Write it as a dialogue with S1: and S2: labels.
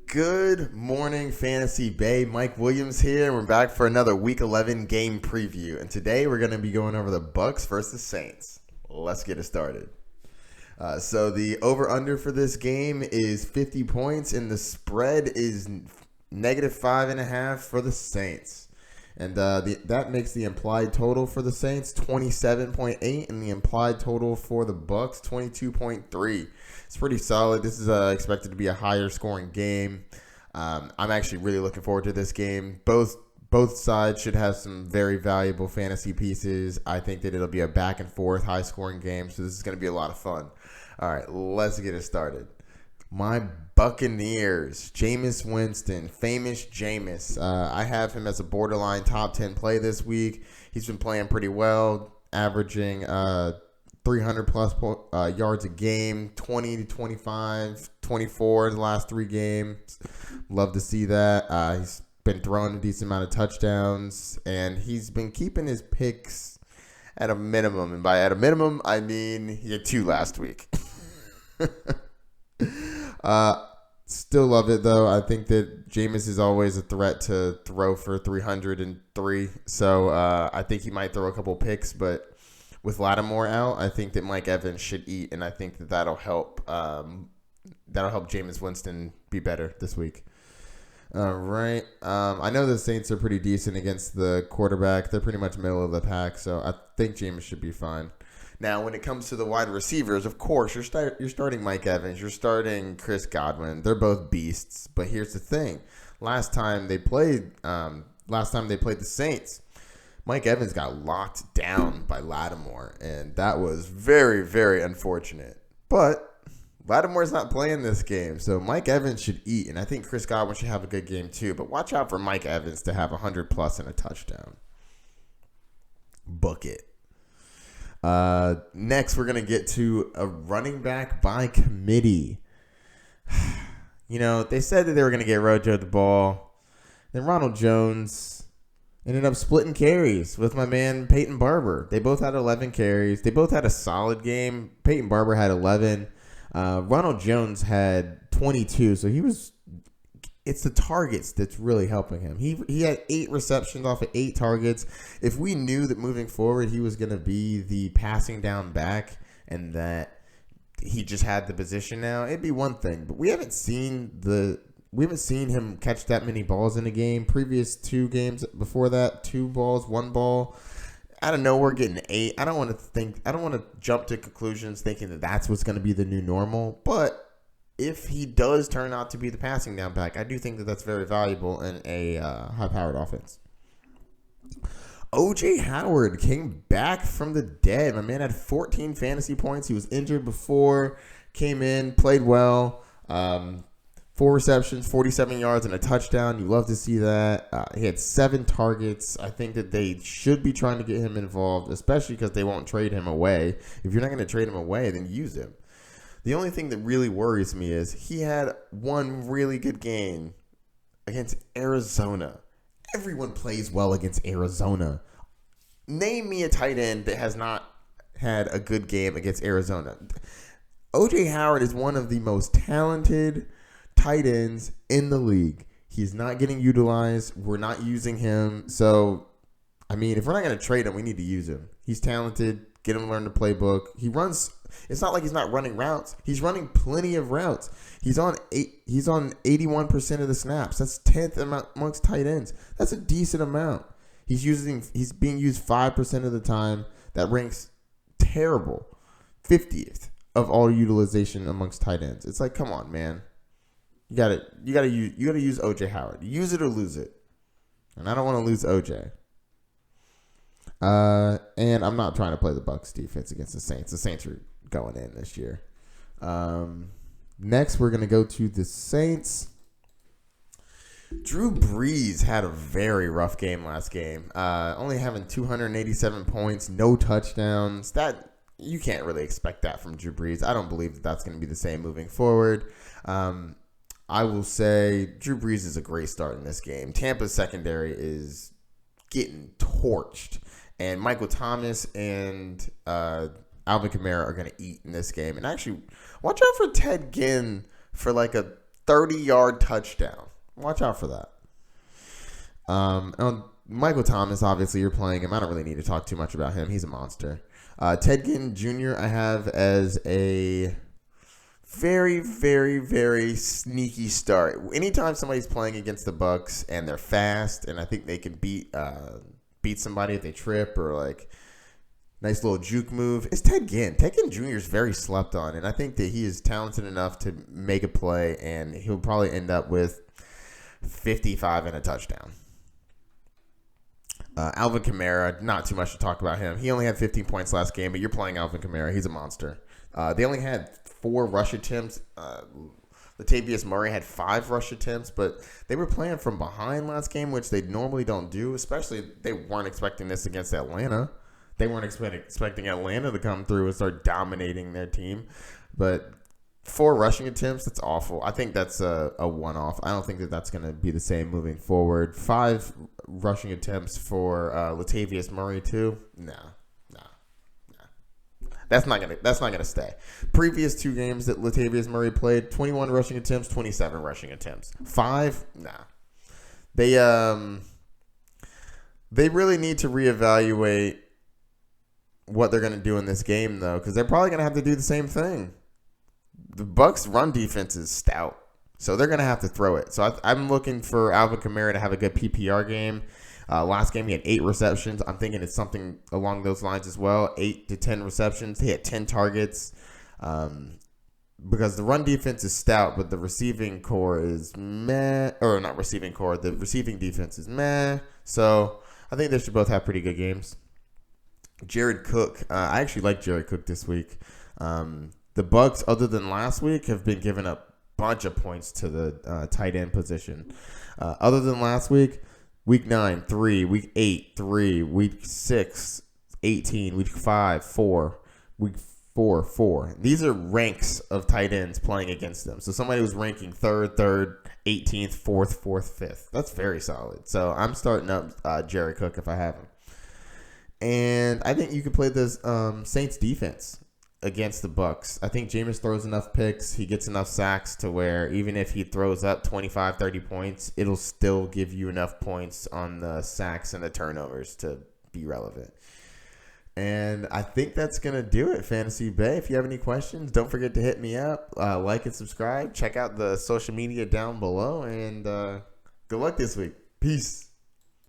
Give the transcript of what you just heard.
S1: Good morning, Fantasy Bay. Mike Williams here, and we're back for another Week 11 game preview. And today we're going to be going over the Bucs versus Saints. Let's get it started. So the over-under for this game is 50 points, and the spread is -5.5 for the Saints. And that makes the implied total for the Saints 27.8, and the implied total for the Bucs 22.3. It's pretty solid. This is expected to be a higher scoring game. I'm actually really looking forward to this game. Both sides should have some very valuable fantasy pieces. I think that it'll be a back and forth high scoring game, so this is going to be a lot of fun. All right, let's get it started. My Buccaneers, Jameis Winston, famous Jameis. I have him as a borderline top 10 play this week. He's been playing pretty well, averaging 300 plus yards a game, 20 to 25, 24 in the last 3 games. Love to see that. He's been throwing a decent amount of touchdowns, and he's been keeping his picks at a minimum. And by at a minimum, I mean he had 2 last week. Still love it, though. I think that Jameis is always a threat to throw for 303. So I think he might throw a couple picks, but with Lattimore out, I think that Mike Evans should eat, and I think that that'll help Jameis Winston be better this week. All right. I know the Saints are pretty decent against the quarterback. They're pretty much middle of the pack, so I think Jameis should be fine. Now, when it comes to the wide receivers, of course, you're starting Mike Evans. You're starting Chris Godwin. They're both beasts. But here's the thing. Last time they played the Saints, Mike Evans got locked down by Lattimore, and that was very, very unfortunate. But Lattimore's not playing this game, so Mike Evans should eat, and I think Chris Godwin should have a good game too. But watch out for Mike Evans to have 100 plus and a touchdown. Book it. Next, we're going to get to a running back by committee. You know, they said that they were going to get Rojo the ball. Then Ronald Jones ended up splitting carries with my man Peyton Barber. They both had 11 carries. They both had a solid game. Peyton Barber had 11. Ronald Jones had 22, so it's the targets that's really helping him. He had 8 receptions off of 8 targets. If we knew that moving forward he was going to be the passing down back and that he just had the position now, it'd be one thing. But we haven't seen him catch that many balls in a game. Previous 2 games before that, 2 balls, 1 ball. Out of nowhere, getting 8. I don't want to jump to conclusions thinking that that's what's going to be the new normal. But if he does turn out to be the passing down back, I do think that that's very valuable in a high-powered offense. O.J. Howard came back from the dead. My man had 14 fantasy points. He was injured before, came in, played well. 4 receptions, 47 yards, and a touchdown. You love to see that. He had 7 targets. I think that they should be trying to get him involved, especially because they won't trade him away. If you're not going to trade him away, then use him. The only thing that really worries me is he had one really good game against Arizona. Everyone plays well against Arizona. Name me a tight end that has not had a good game against Arizona. O.J. Howard is one of the most talented tight ends in the league. He's not getting utilized. We're not using him. So, I mean, if we're not going to trade him, we need to use him. He's talented. Get him to learn the playbook. He runs. It's not like he's not running routes. He's running plenty of routes. He's on 81% of the snaps. That's 10th amongst tight ends. That's a decent amount. He's being used 5% of the time. That ranks terrible. 50th of all utilization amongst tight ends. It's like, come on, man. You gotta use O.J. Howard. Use it or lose it. And I don't want to lose O.J. And I'm not trying to play the Bucs defense against the Saints. The Saints are going in this year. Next, we're going to go to the Saints. Drew Brees had a very rough game last game. Only having 287 points, no touchdowns. That you can't really expect that from Drew Brees. I don't believe that that's going to be the same moving forward. I will say Drew Brees is a great start in this game. Tampa's secondary is getting torched. And Michael Thomas and Alvin Kamara are going to eat in this game. And actually, watch out for Ted Ginn for like a 30-yard touchdown. Watch out for that. Michael Thomas, obviously, you're playing him. I don't really need to talk too much about him. He's a monster. Ted Ginn Jr. I have as a very, very, very sneaky start. Anytime somebody's playing against the Bucs and they're fast, and I think they can beat somebody if they trip or like nice little juke move, it's Ted Ginn. Ted Ginn Jr. is very slept on, and I think that he is talented enough to make a play, and he'll probably end up with 55 and a touchdown. Alvin Kamara, not too much to talk about him. He only had 15 points last game, but you're playing Alvin Kamara. He's a monster. They only had 4 rush attempts. Latavius Murray had 5 rush attempts, but they were playing from behind last game, which they normally don't do, especially they weren't expecting this against Atlanta. They weren't expecting Atlanta to come through and start dominating their team. But 4 rushing attempts, that's awful. I think that's a one-off. I don't think that that's going to be the same moving forward. 5 rushing attempts for Latavius Murray too. No. That's not gonna stay. Previous 2 games that Latavius Murray played, 21 rushing attempts, 27 rushing attempts. 5, nah. They really need to reevaluate what they're gonna do in this game though, because they're probably gonna have to do the same thing. The Bucs' run defense is stout, so they're gonna have to throw it. So I'm looking for Alvin Kamara to have a good PPR game. Last game, he had 8 receptions. I'm thinking it's something along those lines as well. 8 to 10 receptions. He had 10 targets. Because the run defense is stout, but the receiving core is meh. Or not receiving core. The receiving defense is meh. So I think they should both have pretty good games. Jared Cook. I actually like Jared Cook this week. The Bucs, other than last week, have been giving up a bunch of points to the tight end position. Other than last week, Week 9, 3. Week 8, 3. Week 6, 18. Week 5, 4. Week 4, 4. These are ranks of tight ends playing against them. So somebody was ranking 3rd, 18th, 4th, 5th. That's very solid. So I'm starting up Jared Cook if I have him. And I think you could play this Saints defense against the Bucs. I think Jameis throws enough picks. He gets enough sacks to where even if he throws up 25, 30 points, it'll still give you enough points on the sacks and the turnovers to be relevant. And I think that's going to do it, Fantasy Bay. If you have any questions, don't forget to hit me up. Like and subscribe. Check out the social media down below. And good luck this week. Peace.